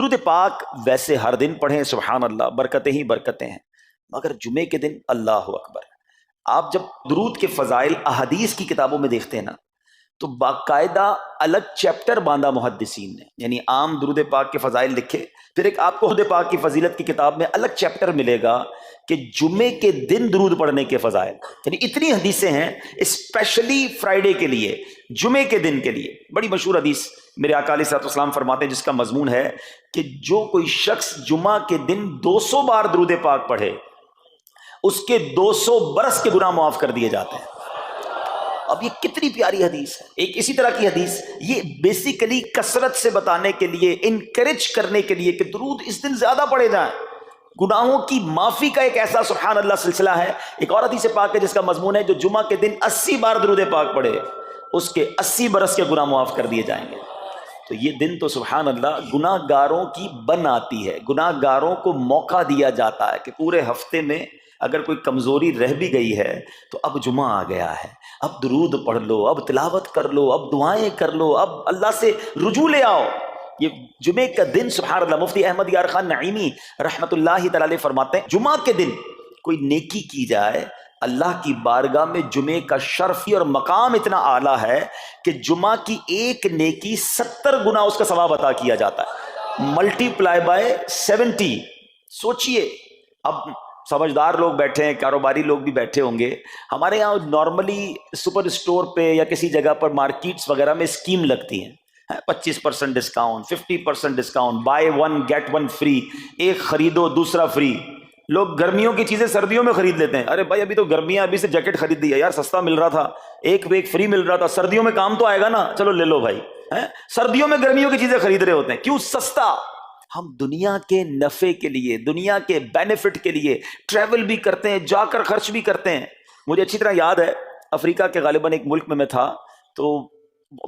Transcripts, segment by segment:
درود پاک ویسے ہر دن پڑھیں، سبحان اللہ، برکتیں ہی برکتیں ہیں، مگر جمعے کے دن اللہ اکبر۔ آپ جب درود کے فضائل احادیث کی کتابوں میں دیکھتے ہیں نا، تو باقاعدہ الگ چیپٹر باندھا محدثین نے، یعنی عام درود پاک کے فضائل لکھے، پھر ایک آپ کو درود پاک کی فضیلت کی کتاب میں الگ چیپٹر ملے گا کہ جمعے کے دن درود پڑھنے کے فضائل، یعنی اتنی حدیثیں ہیں اسپیشلی فرائیڈے کے لیے، جمعے کے دن کے لیے۔ بڑی مشہور حدیث میرے آقا علیہ الصلوۃ والسلام فرماتے ہیں، جس کا مضمون ہے کہ جو کوئی شخص جمعہ کے دن 200 بار درود پاک پڑھے، اس کے 200 برس کے گناہ معاف کر دیے جاتے ہیں۔ اب یہ کتنی پیاری حدیث ہے۔ ایک اسی طرح کی حدیث، یہ بیسیکلی کثرت سے بتانے کے لیے، انکریج کرنے کے لیے کہ درود اس دن زیادہ پڑھے جائیں، گناہوں کی معافی کا ایک ایسا سبحان اللہ سلسلہ ہے۔ ایک اور حدیث پاک ہے جس کا مضمون ہے جو جمعہ کے دن 80 بار درود پاک پڑھے، اس کے 80 برس کے گناہ معاف کر دیے جائیں گے۔ تو یہ دن تو سبحان اللہ گناہ گاروں کی بن آتی ہے، گناہ گاروں کو موقع دیا جاتا ہے کہ پورے ہفتے میں اگر کوئی کمزوری رہ بھی گئی ہے تو اب جمعہ آ گیا ہے، اب درود پڑھ لو، اب تلاوت کر لو، اب دعائیں کر لو، اب اللہ سے رجوع لے آؤ۔ یہ جمعے کا دن سبحان اللہ، مفتی احمد یار خان نعیمی رحمت اللہ تعالی علیہ فرماتے ہیں، جمعہ کے دن کوئی نیکی کی جائے، اللہ کی بارگاہ میں جمعے کا شرف اور مقام اتنا اعلیٰ ہے کہ جمعہ کی ایک نیکی 70 گنا اس کا ثواب عطا کیا جاتا ہے، ملٹی پلائی بائی 70۔ سوچئے، اب سمجھدار لوگ بیٹھے ہیں، کاروباری لوگ بھی بیٹھے ہوں گے، ہمارے یہاں نارملی سپر اسٹور پہ یا کسی جگہ پر مارکیٹس وغیرہ میں اسکیم لگتی ہیں، 25% discount, 50% discount, buy one get one free, ایک خریدو دوسرا فری۔ لوگ گرمیوں کی چیزیں سردیوں میں خرید لیتے ہیں، ارے بھائی ابھی تو گرمیاں، ابھی سے جیکٹ خرید دی ہے یار، سستا مل رہا تھا، ایک پہ ایک فری مل رہا تھا، سردیوں میں کام تو آئے گا نا، چلو لے لو بھائی۔ سردیوں میں گرمیوں کی چیزیں خرید رہے ہوتے ہیں، کیوں؟ سستا۔ ہم دنیا کے نفع کے لیے، دنیا کے بینیفٹ کے لیے ٹریول بھی کرتے ہیں، جا کر خرچ بھی کرتے ہیں۔ مجھے اچھی طرح یاد ہے، افریقہ کے غالباً ایک ملک میں تھا، تو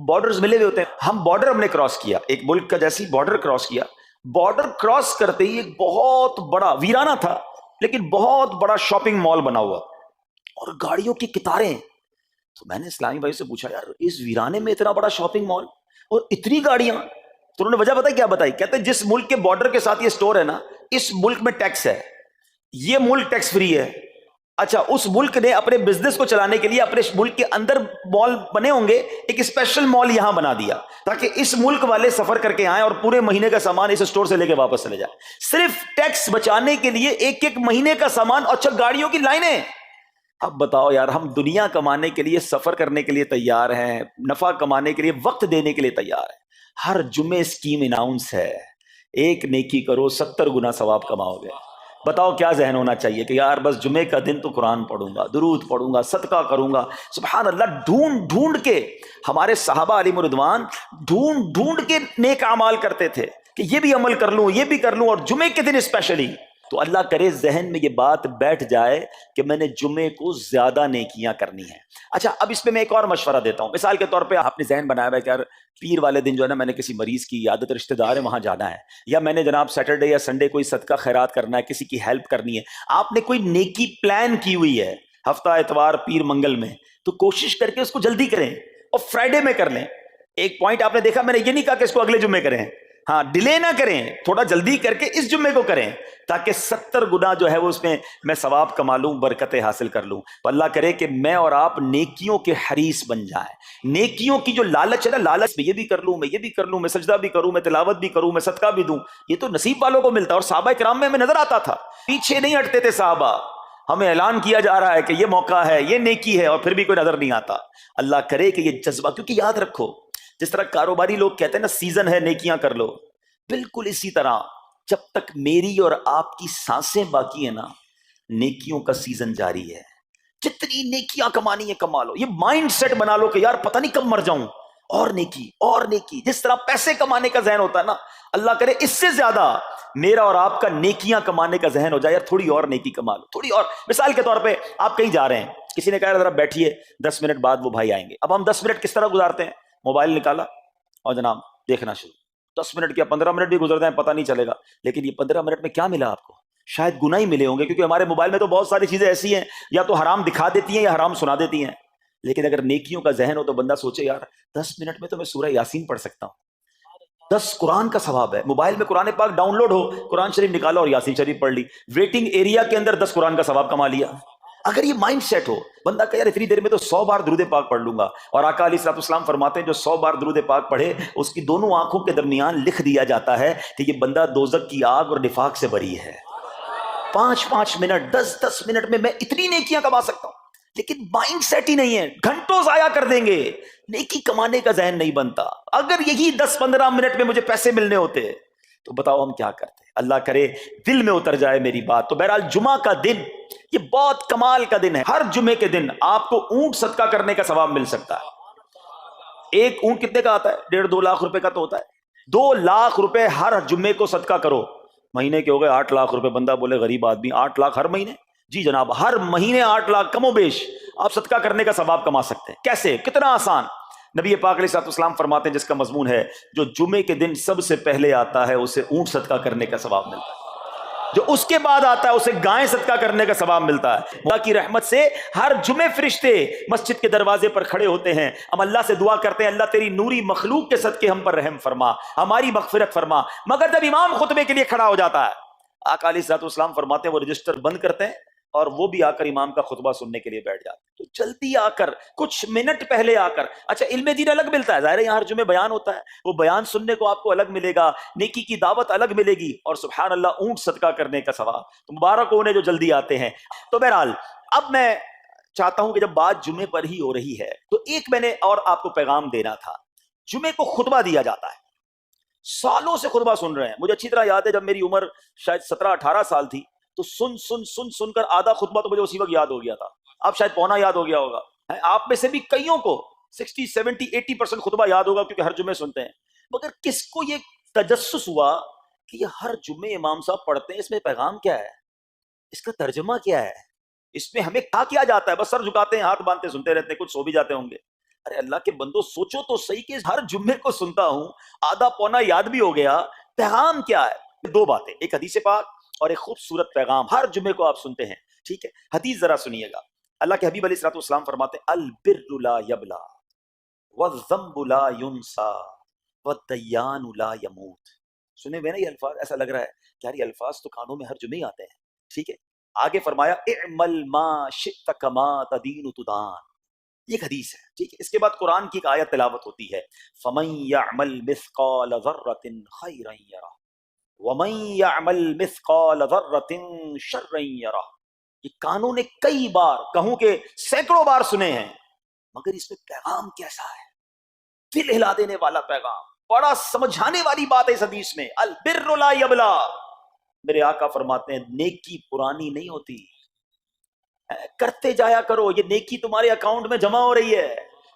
بارڈرز ملے ہوئے ہوتے ہیں، ہم بارڈر ہم نے کراس کیا، ایک ملک کا جیسی بارڈر کراس کیا، بارڈر کراس کرتے ہی ایک بہت بڑا، ویرانہ تھا لیکن بہت بڑا شاپنگ مال بنا ہوا اور گاڑیوں کی قطاریں۔ تو میں نے اسلامی بھائی سے پوچھا، یار اس ویرانے میں اتنا بڑا شاپنگ مال اور اتنی گاڑیاں؟ تو انہوں نے وجہ بتائی، کیا بتائی؟ کہتے ہیں جس ملک کے بارڈر کے ساتھ یہ سٹور ہے نا، اس ملک میں ٹیکس ہے، یہ ملک ٹیکس فری ہے۔ اچھا، اس ملک نے اپنے بزنس کو چلانے کے لیے اپنے ملک کے اندر مال بنے ہوں گے، ایک اسپیشل مال یہاں بنا دیا تاکہ اس ملک والے سفر کر کے آئیں اور پورے مہینے کا سامان اس سٹور سے لے کے واپس چلے جائیں، صرف ٹیکس بچانے کے لیے، ایک ایک مہینے کا سامان۔ اچھا، گاڑیوں کی لائنیں۔ اب بتاؤ یار، ہم دنیا کمانے کے لیے، سفر کرنے کے لیے تیار ہیں، نفع کمانے کے لیے، وقت دینے کے لیے تیار ہیں، ہر جمعے اسکیم اناؤنس ہے، ایک نیکی کرو 70 گنا ثواب کماؤ گے۔ بتاؤ کیا ذہن ہونا چاہیے کہ یار بس جمعے کا دن تو قرآن پڑھوں گا، درود پڑھوں گا، صدقہ کروں گا۔ سبحان اللہ، ڈھونڈ ڈھونڈ کے ہمارے صحابہ علیہم الرضوان ڈھونڈ ڈھونڈ کے نیک اعمال کرتے تھے کہ یہ بھی عمل کر لوں، یہ بھی کر لوں، اور جمعے کے دن اسپیشلی۔ تو اللہ کرے ذہن میں یہ بات بیٹھ جائے کہ میں نے جمعے کو زیادہ نیکیاں کرنی ہیں۔ اچھا، اب اس پہ میں ایک اور مشورہ دیتا ہوں۔ مثال کے طور پہ آپ نے ذہن بنایا ہے کہ یار پیر والے دن جو ہے نا، میں نے کسی مریض کی عیادت، رشتہ دار ہے وہاں جانا ہے، یا میں نے جناب سیٹرڈے یا سنڈے کوئی صدقہ خیرات کرنا ہے، کسی کی ہیلپ کرنی ہے۔ آپ نے کوئی نیکی پلان کی ہوئی ہے ہفتہ اتوار پیر منگل میں، تو کوشش کر کے اس کو جلدی کریں اور فرائیڈے میں کر لیں۔ ایک پوائنٹ آپ نے دیکھا، میں نے یہ نہیں کہا کہ اس کو اگلے جمعے کریں، ہاں ڈیلے نہ کریں، تھوڑا جلدی کر کے اس جمعے کو کریں تاکہ 70 گنا جو ہے وہ اس میں ثواب کما لوں، برکتیں حاصل کر لوں۔ اللہ کرے کہ میں اور آپ نیکیوں کے حریص بن جائیں۔ نیکیوں کی جو لالچ ہے نا، لالچ میں یہ بھی کر لوں، میں یہ بھی کر لوں، میں سجدہ بھی کروں، میں تلاوت بھی کروں، میں صدقہ بھی دوں، یہ تو نصیب والوں کو ملتا ہے۔ اور صحابہ کرام میں ہمیں نظر آتا تھا، پیچھے نہیں ہٹتے تھے صحابہ، ہمیں اعلان کیا جا رہا ہے کہ یہ موقع ہے، یہ نیکی ہے، اور پھر بھی کوئی نظر نہیں آتا۔ اللہ کرے کہ یہ جذبہ، کیونکہ یاد رکھو، جس طرح کاروباری لوگ کہتے ہیں نا سیزن ہے نیکیاں کر لو، بالکل اسی طرح جب تک میری اور آپ کی سانسیں باقی ہیں نا، نیکیوں کا سیزن جاری ہے۔ جتنی نیکیاں کمانی ہے کما لو، یہ مائنڈ سیٹ بنا لو کہ یار پتہ نہیں کب مر جاؤں، اور نیکی اور نیکی۔ جس طرح پیسے کمانے کا ذہن ہوتا ہے نا، اللہ کرے اس سے زیادہ میرا اور آپ کا نیکیاں کمانے کا ذہن ہو جائے، یار تھوڑی اور نیکی کما لو، تھوڑی اور۔ مثال کے طور پہ آپ کہیں جا رہے ہیں، کسی نے کہا ذرا بیٹھیے 10 منٹ بعد وہ بھائی آئیں گے۔ اب ہم 10 منٹ کس طرح گزارتے ہیں؟ موبائل نکالا اور جناب دیکھنا شروع، 10 منٹ کیا 15 منٹ بھی گزر جائیں پتہ نہیں چلے گا، لیکن یہ 15 منٹ میں کیا ملا آپ کو؟ شاید گناہ ہی ملے ہوں گے، کیونکہ ہمارے موبائل میں تو بہت ساری چیزیں ایسی ہیں یا تو حرام دکھا دیتی ہیں یا حرام سنا دیتی ہیں۔ لیکن اگر نیکیوں کا ذہن ہو تو بندہ سوچے یار 10 منٹ میں تو میں سورہ یاسین پڑھ سکتا ہوں، 10 قرآن کا ثواب ہے. موبائل میں قرآن پاک ڈاؤن لوڈ ہو, قرآن شریف نکالا اور یاسین شریف پڑھ لی, ویٹنگ ایریا کے اندر 10 قرآن کا ثواب کما لیا. اگر یہ مائنڈ سیٹ ہو, بندہ کہ یار اتنی دیر میں تو 100 بار درود پاک پڑھ لوں گا, اور آقا علیہ الصلوۃ والسلام فرماتے ہیں جو 100 بار درود پاک پڑھے اس کی دونوں آنکھوں کے درمیان لکھ دیا جاتا ہے کہ یہ بندہ دوزخ کی آگ اور نفاق سے بری ہے. 5 منٹ 10 منٹ میں اتنی نیکیاں کما سکتا ہوں, لیکن مائنڈ سیٹ ہی نہیں ہے, گھنٹوں ضائع کر دیں گے, نیکی کمانے کا ذہن نہیں بنتا. اگر یہی 10-15 منٹ میں مجھے پیسے ملنے ہوتے تو بتاؤ ہم کیا کرتے. اللہ کرے دل میں اتر جائے میری بات. تو بہرحال جمعہ کا دن یہ بہت کمال کا دن ہے. ہر جمعے کے دن آپ کو اونٹ صدقہ کرنے کا ثواب مل سکتا ہے. ایک اونٹ کتنے کا آتا ہے؟ 1.5-2 لاکھ روپے کا تو ہوتا ہے. 2 لاکھ روپے ہر جمعے کو صدقہ کرو, مہینے کے ہو گئے 8 لاکھ روپے. بندہ بولے غریب آدمی 8 لاکھ ہر مہینے؟ جی جناب, ہر مہینے 8 لاکھ کم و بیش آپ صدقہ کرنے کا ثواب کما سکتے ہیں. کیسے؟ کتنا آسان. نبی پاک علیہ الصلوۃ والسلام فرماتے ہیں, جس کا مضمون ہے جو جمعے کے دن سب سے پہلے آتا ہے اسے اونٹ صدقہ کرنے کا ثواب ملتا ہے, جو اس کے بعد آتا ہے اسے گائے صدقہ کرنے کا ثواب ملتا ہے. اللہ کی رحمت سے ہر جمعے فرشتے مسجد کے دروازے پر کھڑے ہوتے ہیں, ہم اللہ سے دعا کرتے ہیں اللہ تیری نوری مخلوق کے صدقے ہم پر رحم فرما, ہماری مغفرت فرما. مگر جب امام خطبے کے لیے کھڑا ہو جاتا ہے, آقا علیہ الصلوۃ والسلام فرماتے ہیں وہ رجسٹر بند کرتے ہیں اور وہ بھی آ کر امام کا خطبہ سننے کے لیے بیٹھ جاتے ہیں. تو جلدی آ کر, کچھ منٹ پہلے آ کر. اچھا, علم دین الگ ملتا ہے, ظاہر ہے یہاں ہر جمعے بیان ہوتا ہے, وہ بیان سننے کو آپ کو الگ ملے گا, نیکی کی دعوت الگ ملے گی, اور سبحان اللہ اونٹ صدقہ کرنے کا ثواب. تو مبارک ہو انہیں جو جلدی آتے ہیں. تو بہرحال اب میں چاہتا ہوں کہ جب بات جمعے پر ہی ہو رہی ہے تو ایک میں نے اور آپ کو پیغام دینا تھا. جمعے کو خطبہ دیا جاتا ہے, سالوں سے خطبہ سن رہے ہیں. مجھے اچھی طرح یاد ہے جب میری عمر شاید 17-18 سال تھی تو سن کر آدھا خطبہ تو مجھے اسی وقت یاد ہو گیا تھا. اب شاید پونا یاد ہو گیا ہوگا. آپ میں سے بھی کئیوں کو 60-70-80% خطبہ یاد ہوگا کیونکہ ہر جمعے سنتے ہیں. مگر کس کو یہ تجسس ہوا کہ یہ ہر جمعے امام صاحب پڑھتے ہیں, اس میں پیغام کیا ہے, اس کا ترجمہ کیا ہے, اس میں ہمیں کیا جاتا ہے؟ بس سر جھکاتے ہیں, ہاتھ باندھتے سنتے رہتے ہیں, کچھ سو بھی جاتے ہوں گے. ارے اللہ کے بندو, سوچو تو صحیح کہ ہر جمعے کو سنتا ہوں, آدھا پونا یاد بھی ہو گیا, پیغام کیا ہے؟ 2 باتیں, ایک حدیث پاک اور ایک خوبصورت پیغام. ہر جمعے کو آپ سنتے ہیں, ٹھیک ہے. حدیث ذرا سنیے گا. اللہ کے حبیب علیہ الصلوۃ والسلام فرماتے ہیں البر لا یبلا والذنب لا ینسا والدیان لا یموت. سنے ہوئے نا یہ الفاظ؟ ایسا لگ رہا ہے کہ یار یہ الفاظ تو کانوں میں ہر جمعے ہی آتے ہیں, ٹھیک ہے. آگے فرمایا اعمل ما شئت کما تدین تدان. یہ ایک حدیث ہے, ٹھیک ہے. اس کے بعد قرآن کی ایک آیت تلاوت ہوتی ہے, فمن یعمل مثقال ذرۃ خیرا یرہ ومن یعمل مثقال ذرۃ شرا یرہ. یہ کانوں نے کئی بار, کہوں کہ سینکڑوں بار سنے ہیں, مگر اس میں پیغام کیسا ہے, دل ہلا دینے والا پیغام, بڑا سمجھانے والی بات ہے اس حدیث میں. البر لا یبلا. میرے آقا فرماتے ہیں نیکی پرانی نہیں ہوتی, کرتے جایا کرو, یہ نیکی تمہارے اکاؤنٹ میں جمع ہو رہی ہے.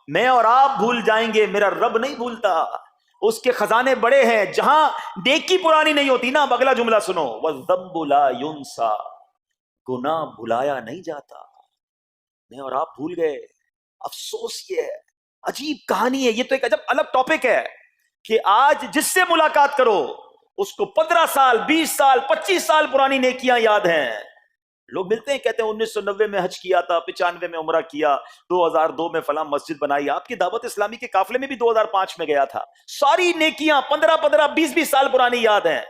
میں اور آپ بھول جائیں گے, میرا رب نہیں بھولتا, اس کے خزانے بڑے ہیں. جہاں نیکی پرانی نہیں ہوتی نا, اگلا جملہ سنو, والذنب لا ینسا, گناہ بھلایا نہیں جاتا. میں اور آپ بھول گئے, افسوس یہ ہے, عجیب کہانی ہے. یہ تو ایک عجب الگ ٹاپک ہے کہ آج جس سے ملاقات کرو اس کو 15 سال 20 سال 25 سال پرانی نیکیاں یاد ہیں. لوگ ملتے ہیں کہتے ہیں 1990 میں حج کیا تھا, 95 میں عمرہ کیا, 2002 میں فلاں مسجد بنائی. آپ کی دعوت اسلامی کے قافلے میں بھی 2005 میں گیا تھا. ساری نیکیاں 15 20 سال پرانی یاد ہیں.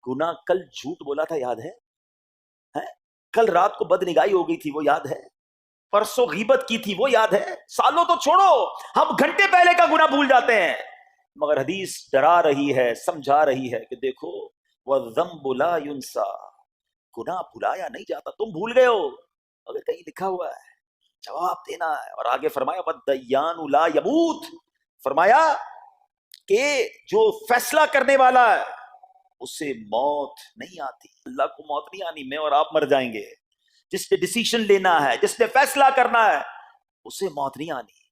گناہ کل جھوٹ بولا تھا یاد ہے, کل رات کو بد نگاہی ہو گئی تھی وہ یاد ہے, پرسوں غیبت کی تھی وہ یاد ہے. سالوں تو چھوڑو, ہم گھنٹے پہلے کا گناہ بھول جاتے ہیں. مگر حدیث ڈرا رہی ہے, سمجھا رہی ہے کہ دیکھو والذنب لا ینسا, گناہ بھلایا نہیں جاتا. تم بھول گئے ہو, اگر کہیں لکھا ہوا ہے جواب دینا ہے. اور آگے فرمایا والدیان لا یموت, فرمایا کہ جو فیصلہ کرنے والا ہے اسے موت نہیں آتی. اللہ کو موت نہیں آنی, میں اور آپ مر جائیں گے. جس نے ڈیسیشن لینا ہے, جس نے فیصلہ کرنا ہے, اسے موت نہیں آنی.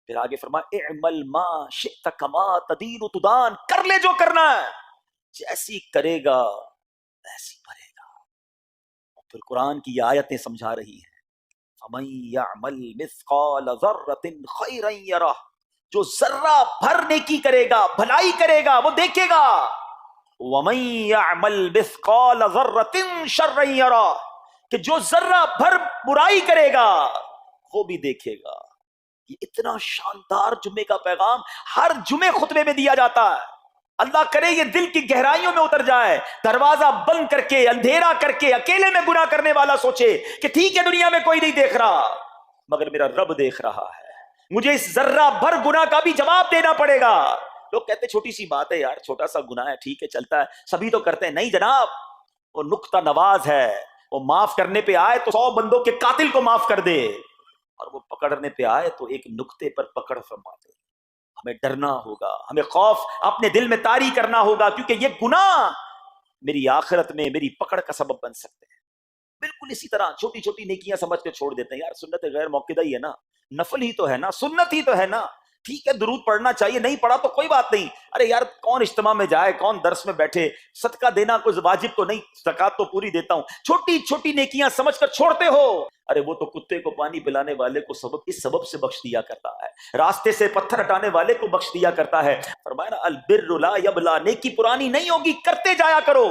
پھر آگے فرمایا اعمل ما شئت کما تدین تدان, کر لے جو کرنا ہے, جیسی کرے گا ویسی بھرے گا. پھر قرآن کی یہ آیتیں سمجھا رہی ہیں فمن یعمل مثقال ذرۃ خیرا یرہ, جو ذرہ بھر نیکی کرے گا, بھلائی کرے گا, وہ دیکھے گا. ومن یعمل مثقال ذرۃ شرا یرہ, کہ جو ذرہ بھر برائی کرے گا وہ بھی دیکھے گا. یہ اتنا شاندار جمعے کا پیغام ہر جمعے خطبے میں دیا جاتا ہے. اللہ کرے یہ دل کی گہرائیوں میں اتر جائے، دروازہ بند کر کے، اندھیرا کر کے، اکیلے میں گناہ کرنے والا سوچے کہ ٹھیک ہے دنیا میں کوئی نہیں دیکھ رہا مگر میرا رب دیکھ رہا ہے، مجھے اس ذرہ بھر گناہ کا بھی جواب دینا پڑے گا۔ لوگ کہتے ہیں چھوٹی سی بات ہے یار، چھوٹا سا گناہ ہے، ٹھیک ہے چلتا ہے، سبھی تو کرتے ہیں۔ نہیں جناب، وہ نقطہ نواز ہے، وہ معاف کرنے پہ آئے تو 100 بندوں کے قاتل کو معاف کر دے، اور وہ پکڑنے پہ آئے تو ایک نقطے پر پکڑ فرما دے۔ ہمیں ڈرنا ہوگا، ہمیں خوف اپنے دل میں طاری کرنا ہوگا، کیونکہ یہ گناہ میری آخرت میں میری پکڑ کا سبب بن سکتے ہیں۔ بالکل اسی طرح چھوٹی چھوٹی نیکیاں سمجھ کے چھوڑ دیتے ہیں، یار سنت غیر موقدہ ہی ہے نا، نفل ہی تو ہے نا، سنت ہی تو ہے نا، ٹھیک ہے درود پڑھنا چاہیے، نہیں پڑھا تو کوئی بات نہیں۔ ارے یار کون اجتماع میں جائے، کون درس میں بیٹھے، صدقہ دینا کوئی واجب تو نہیں، زکات تو پوری دیتا ہوں، چھوٹی چھوٹی نیکیاں سمجھ کر چھوڑتے ہو۔ ارے وہ تو کتے کو پانی پلانے والے کو اس سبب سے بخش دیا کرتا ہے، راستے سے پتھر ہٹانے والے کو بخش دیا کرتا ہے۔ فرمایا نا البر لا یبلا، نیکی پرانی نہیں ہوگی، کرتے جایا کرو۔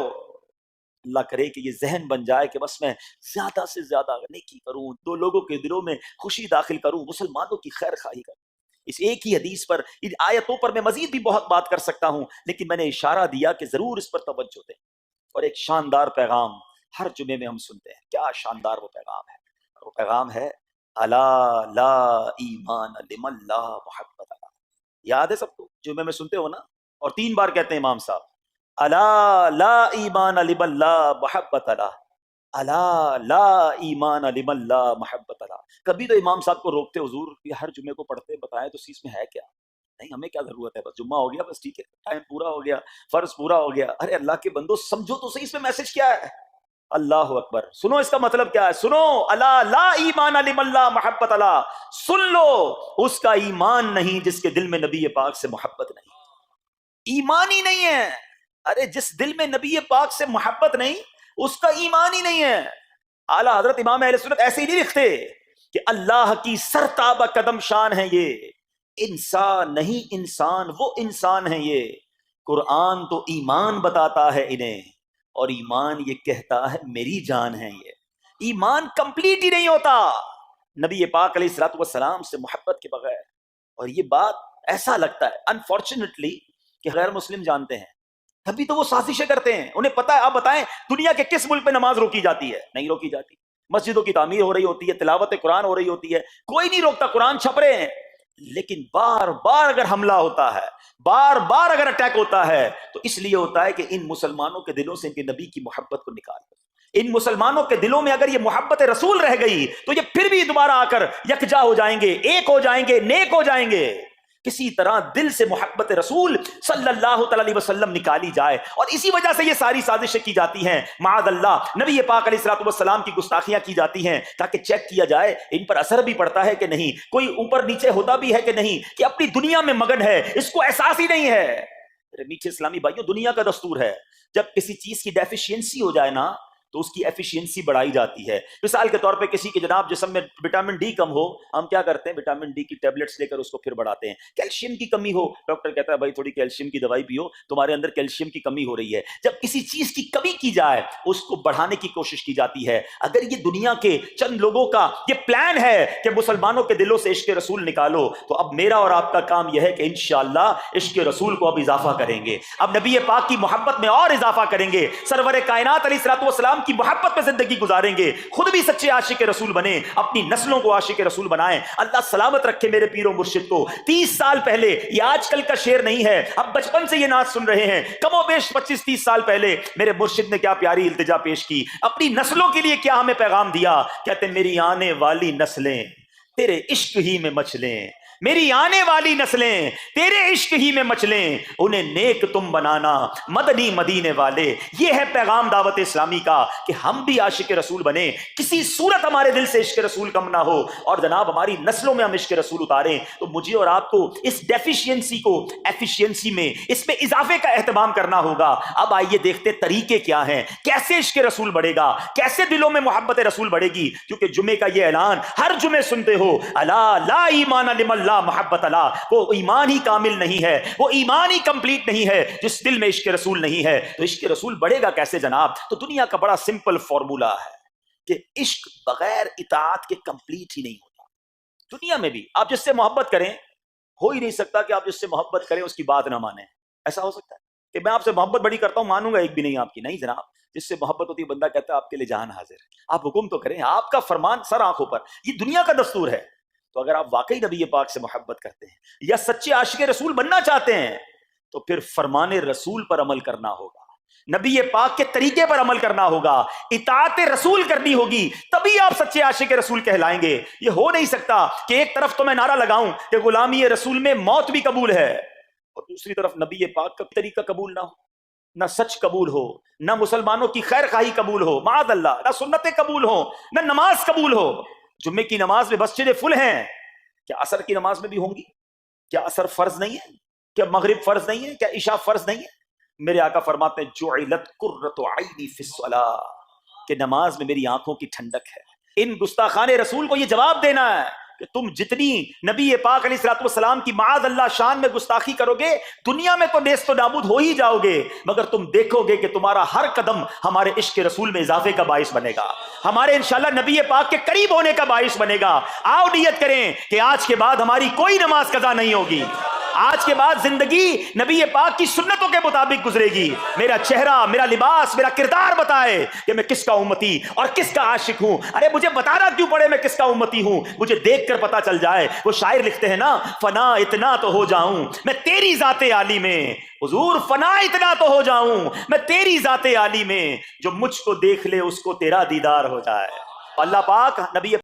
اللہ کرے کہ یہ ذہن بن جائے کہ بس میں زیادہ سے زیادہ نیکی کروں، دو لوگوں کے دلوں میں خوشی داخل کروں، مسلمانوں کی خیر خواہی کروں۔ اس ایک ہی حدیث پر، ان آیتوں پر میں مزید بھی بہت بات کر سکتا ہوں، لیکن میں نے اشارہ دیا کہ ضرور اس پر توجہ دیں۔ اور ایک شاندار پیغام ہر جمعے میں ہم سنتے ہیں، کیا شاندار وہ پیغام ہے، وہ پیغام ہے الا لا ایمان لمن لا محبت لا۔ یاد ہے سب کو، جمعے میں سنتے ہو نا، اور 3 بار کہتے ہیں امام صاحب الا لا ایمان لمن لا محبت لا، الا لا ایمان لمن لا محبت لا۔ کبھی تو امام صاحب کو روکتے، حضور یہ ہر جمعے کو پڑھتے بتائیں تو اس میں ہے کیا؟ نہیں ہمیں کیا ضرورت ہے، بس جمعہ ہو گیا بس ٹھیک ہے، ٹائم پورا ہو گیا، فرض پورا ہو گیا۔ ارے اللہ کے بندو سمجھو تو صحیح اس میں میسج کیا ہے۔ اللہ اکبر، سنو اس کا مطلب کیا ہے، سنو الا لا ایمان لمن لا محبت لا، سن لو اس کا ایمان نہیں جس کے دل میں نبی پاک سے محبت نہیں، ایمان ہی نہیں ہے۔ ارے جس دل میں نبی پاک سے محبت نہیں اس کا ایمان ہی نہیں ہے۔ اعلیٰ حضرت امام اہل سنت ایسے ہی نہیں لکھتے کہ اللہ کی سرتابہ قدم شان ہے یہ، انسان نہیں انسان، وہ انسان ہے یہ۔ قرآن تو ایمان بتاتا ہے انہیں، اور ایمان یہ کہتا ہے میری جان ہے یہ۔ ایمان کمپلیٹ ہی نہیں ہوتا نبی پاک علیہ الصلوۃ والسلام سے محبت کے بغیر۔ اور یہ بات ایسا لگتا ہے انفارچونیٹلی کہ غیر مسلم جانتے ہیں، تبھی تو وہ سازشیں کرتے ہیں۔ انہیں پتا ہے، آپ بتائیں دنیا کے کس ملک میں نماز روکی جاتی ہے؟ نہیں روکی جاتی۔ مسجدوں کی تعمیر ہو رہی ہوتی ہے، تلاوت قرآن ہو رہی ہوتی ہے، کوئی نہیں روکتا، قرآن چھپ رہے ہیں۔ لیکن بار بار اگر حملہ ہوتا ہے، بار بار اگر اٹیک ہوتا ہے، تو اس لیے ہوتا ہے کہ ان مسلمانوں کے دلوں سے ان کے نبی کی محبت کو نکال دو۔ ان مسلمانوں کے دلوں میں اگر یہ محبت رسول رہ گئی تو یہ پھر بھی دوبارہ آ کر یکجا ہو جائیں گے، ایک ہو جائیں گے، نیک ہو جائیں گے۔ کسی طرح دل سے محبت رسول صلی اللہ تعالی علیہ وسلم نکالی جائے، اور اسی وجہ سے یہ ساری سازشیں کی جاتی ہیں۔ معاذ اللہ نبی پاک علیہ الصلوۃ والسلام کی گستاخیاں کی جاتی ہیں تاکہ چیک کیا جائے ان پر اثر بھی پڑتا ہے کہ نہیں، کوئی اوپر نیچے ہوتا بھی ہے کہ نہیں، کہ اپنی دنیا میں مگن ہے، اس کو احساس ہی نہیں ہے۔ میرے میٹھے اسلامی بھائیوں، دنیا کا دستور ہے جب کسی چیز کی ڈیفیشینسی ہو جائے نا تو اس کی ایفیشینسی بڑھائی جاتی ہے۔ مثال کے طور پہ کسی کے جناب جسم میں وٹامن ڈی کم ہو، ہم کیا کرتے ہیں، وٹامن ڈی کی ٹیبلٹس لے کر اس کو پھر بڑھاتے ہیں۔ کیلشیم کی کمی ہو، ڈاکٹر کہتا ہے بھائی تھوڑی کیلشیم کی دوائی پیو، تمہارے اندر کیلشیم کی کمی ہو رہی ہے۔ جب کسی چیز کی کمی کی جائے اس کو بڑھانے کی کوشش کی جاتی ہے۔ اگر یہ دنیا کے چند لوگوں کا یہ پلان ہے کہ مسلمانوں کے دلوں سے عشق رسول نکالو، تو اب میرا اور آپ کا کام یہ ہے کہ انشاءاللہ عشق رسول کو اب اضافہ کریں گے، اب نبی پاک کی محبت میں اور اضافہ کریں گے، سرور کائنات علیہ الصلوۃ والسلام کی محبت میں زندگی گزاریں گے، خود بھی سچے عاشق رسول بنیں، اپنی نسلوں کو عاشق رسول بنائیں۔ اللہ سلامت رکھے میرے پیر و مرشد کو۔ 30 سال پہلے، یہ آج کل کا شعر نہیں ہے، اب بچپن سے یہ نعت سن رہے ہیں، کم و بیش 25-30 سال پہلے میرے مرشد نے کیا پیاری التجا پیش کی، اپنی نسلوں کے لیے کیا ہمیں پیغام دیا۔ کہتے میری آنے والی نسلیں تیرے عشق ہی میں مچلیں، میری آنے والی نسلیں تیرے عشق ہی میں مچلیں، انہیں نیک تم بنانا مدنی مدینے والے۔ یہ ہے پیغام دعوت اسلامی کا کہ ہم بھی عاشق رسول بنیں، کسی صورت ہمارے دل سے عشق رسول کم نہ ہو، اور جناب ہماری نسلوں میں ہم عشق رسول اتاریں۔ تو مجھے اور آپ کو اس ڈیفیشینسی کو ایفیشینسی میں، اس میں اضافے کا اہتمام کرنا ہوگا۔ اب آئیے دیکھتے طریقے کیا ہیں، کیسے عشق رسول بڑھے گا، کیسے دلوں میں محبت رسول بڑھے گی، کیونکہ جمعے کا یہ اعلان ہر جمعے سنتے ہو، الا لا ایمان لمن لا محبت لا۔ وہ ایمان ہی کامل نہیں ہے، وہ ایمان ہی کمپلیٹ نہیں ہے جس دل میں عشق رسول نہیں ہے۔ تو عشق رسول بڑھے گا کیسے جناب؟ تو دنیا کا بڑا سمپل فارمولا ہے کہ عشق بغیر اطاعت کے کمپلیٹ ہی نہیں ہوتا۔ دنیا میں بھی آپ جس سے محبت کریں، ہو ہی نہیں سکتا کہ آپ جس سے محبت کریں اس کی بات نہ مانیں، ایسا ہو سکتا ہے؟ کہ میں آپ سے محبت بڑی کرتا ہوں، مانوں گا ایک بھی نہیں آپ کی. نہیں جناب، جس سے محبت ہوتی ہے بندہ کہتا ہے آپ کے لیے جان حاضر ہے، آپ حکم تو کریں، آپ کا فرمان سر آنکھوں پر. یہ دنیا کا دستور ہے. تو اگر آپ واقعی نبی پاک سے محبت کرتے ہیں یا سچے عاشق رسول بننا چاہتے ہیں تو پھر فرمان رسول پر عمل کرنا ہوگا، نبی پاک کے طریقے پر عمل کرنا ہوگا، اطاعت رسول کرنی ہوگی، تبھی آپ سچے عاشق رسول کہلائیں گے. یہ ہو نہیں سکتا کہ ایک طرف تو میں نعرہ لگاؤں کہ غلامی رسول میں موت بھی قبول ہے اور دوسری طرف نبی پاک کا طریقہ قبول نہ ہو، نہ سچ قبول ہو، نہ مسلمانوں کی خیر خواہی قبول ہو، معاذ اللہ، نہ سنتیں قبول ہو، نہ نماز قبول ہو. جمعے کی نماز میں مسجدیں فل ہیں، کیا عصر کی نماز میں بھی ہوں گی؟ کیا عصر فرض نہیں ہے؟ کیا مغرب فرض نہیں ہے؟ کیا عشاء فرض نہیں ہے؟ میرے آقا فرماتے ہیں جعلت قرۃ عینی فی الصلاۃ، کہ نماز میں میری آنکھوں کی ٹھنڈک ہے. ان گستاخان رسول کو یہ جواب دینا ہے کہ تم جتنی نبی پاک علیہ الصلوۃ والسلام کی معاذ اللہ شان میں گستاخی کرو گے، دنیا میں تو نیست و نابود ہو ہی جاؤ گے، مگر تم دیکھو گے کہ تمہارا ہر قدم ہمارے عشق رسول میں اضافے کا باعث بنے گا، ہمارے انشاءاللہ نبی پاک کے قریب ہونے کا باعث بنے گا. آؤ نیت کریں کہ آج کے بعد ہماری کوئی نماز قضا نہیں ہوگی، آج کے بعد زندگی نبی پاک کی سنتوں کے مطابق گزرے گی. میرا چہرہ، میرا لباس، میرا کردار بتائے کہ میں کس کا امتی اور کس کا عاشق ہوں. ارے مجھے بتانا کیوں پڑے میں کس کا امتی ہوں، مجھے دیکھ کر پتا چل جائے. وہ شاعر لکھتے ہیں نا، فنا اتنا تو ہو جاؤں میں تیری ذات عالی میں، حضور فنا اتنا تو ہو جاؤں میں تیری ذات عالی میں، جو مجھ کو دیکھ لے اس کو تیرا دیدار ہو جائے. اللہ پاک نبی